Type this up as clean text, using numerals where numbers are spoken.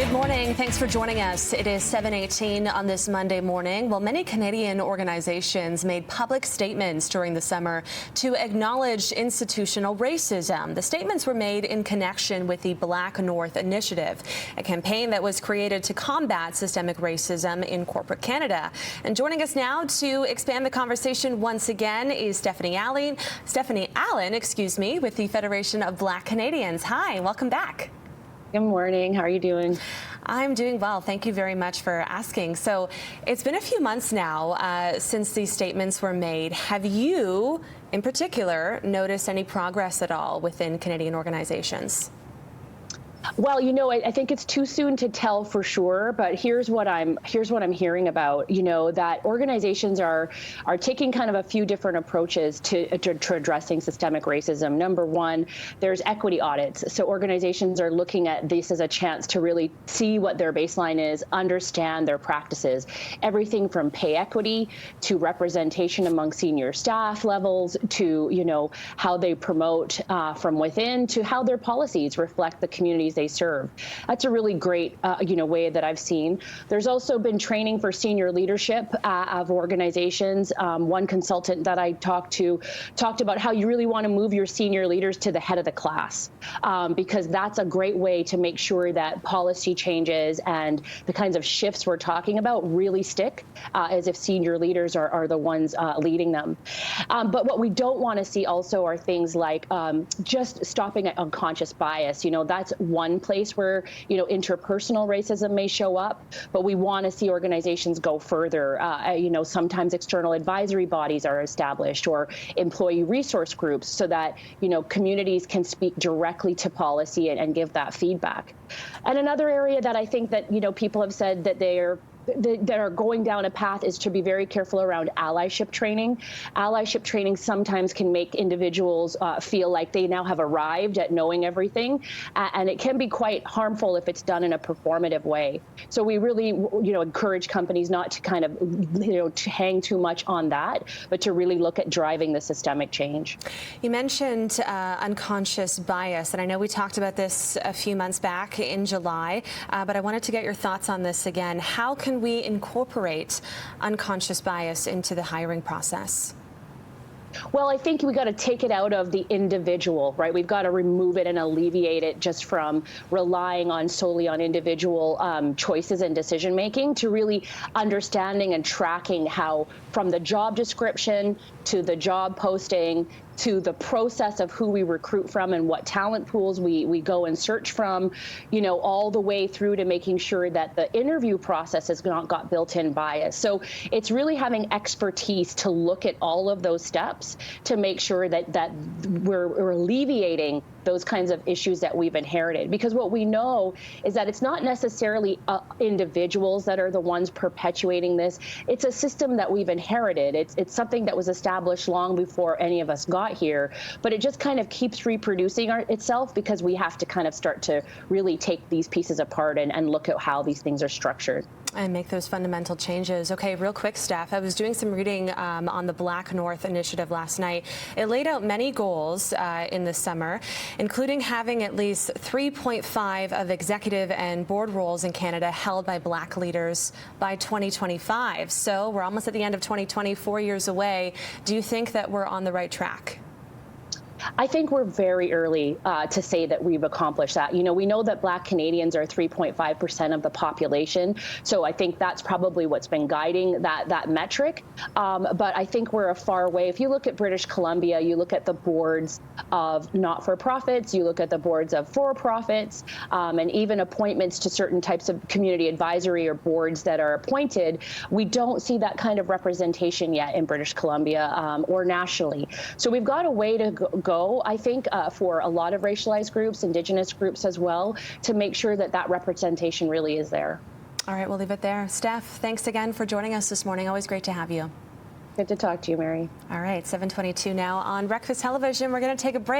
Good morning. Thanks for joining us. It is 7:18 on this Monday morning. Well, many Canadian organizations made public statements during the summer to acknowledge institutional racism. The statements were made in connection with the Black North Initiative, a campaign that was created to combat systemic racism in corporate Canada. And joining us now to expand the conversation once again is Stephanie Allen, with the Federation of Black Canadians. Hi, welcome back. Good morning. How are you doing? I'm doing well. Thank you very much for asking. So it's been a few months now since these statements were made. Have you, in particular, noticed any progress at all within Canadian organizations? Well, I think it's too soon to tell for sure, but here's what I'm hearing about, that organizations are taking kind of a few different approaches to addressing systemic racism. Number one, there's equity audits. So organizations are looking at this as a chance to really see what their baseline is, understand their practices, everything from pay equity to representation among senior staff levels to, how they promote from within to how their policies reflect the communities they serve. That's a really great, way that I've seen. There's also been training for senior leadership of organizations. One consultant that I talked about how you really want to move your senior leaders to the head of the class, because that's a great way to make sure that policy changes and the kinds of shifts we're talking about really stick, as if senior leaders are the ones leading them. But what we don't want to see also are things like just stopping at unconscious bias. That's one place where, interpersonal racism may show up, but we want to see organizations go further. Sometimes external advisory bodies are established or employee resource groups so that, communities can speak directly to policy and give that feedback. And another area that I think that, people have said that that are going down a path is to be very careful around allyship training. Allyship training sometimes can make individuals feel like they now have arrived at knowing everything, and it can be quite harmful if it's done in a performative way. So we really, encourage companies not to kind of, to hang too much on that, but to really look at driving the systemic change. You mentioned unconscious bias, and I know we talked about this a few months back in July, but I wanted to get your thoughts on this again. How can we incorporate unconscious bias into the hiring process? Well, I think we got to take it out of the individual, right? We've got to remove it and alleviate it just from relying solely on individual choices and decision making to really understanding and tracking how from the job description to the job posting to the process of who we recruit from and what talent pools we go and search from, all the way through to making sure that the interview process has not got built-in bias. So it's really having expertise to look at all of those steps to make sure that we're alleviating those kinds of issues that we've inherited. Because what we know is that it's not necessarily individuals that are the ones perpetuating this. It's a system that we've inherited. It's something that was established long before any of us got here, but it just kind of keeps reproducing itself because we have to kind of start to really take these pieces apart and look at how these things are structured. And make those fundamental changes. Okay, real quick, Steph. I was doing some reading on the Black North Initiative last night. It laid out many goals in the summer, including having at least 3.5 of executive and board roles in Canada held by Black leaders by 2025. So we're almost at the end of 2020, 4 years away. Do you think that we're on the right track? I think we're very early to say that we've accomplished that. We know that Black Canadians are 3.5% of the population, so I think that's probably what's been guiding that metric. But I think we're a far way. If you look at British Columbia, you look at the boards of not-for-profits, you look at the boards of for-profits, and even appointments to certain types of community advisory or boards that are appointed, we don't see that kind of representation yet in British Columbia or nationally. So we've got a way to go, I think, for a lot of racialized groups, Indigenous groups as well, to make sure that representation really is there. All right, we'll leave it there. Steph, thanks again for joining us this morning. Always great to have you. Good to talk to you, Mary. All right, 7:22 now on Breakfast Television. We're going to take a break.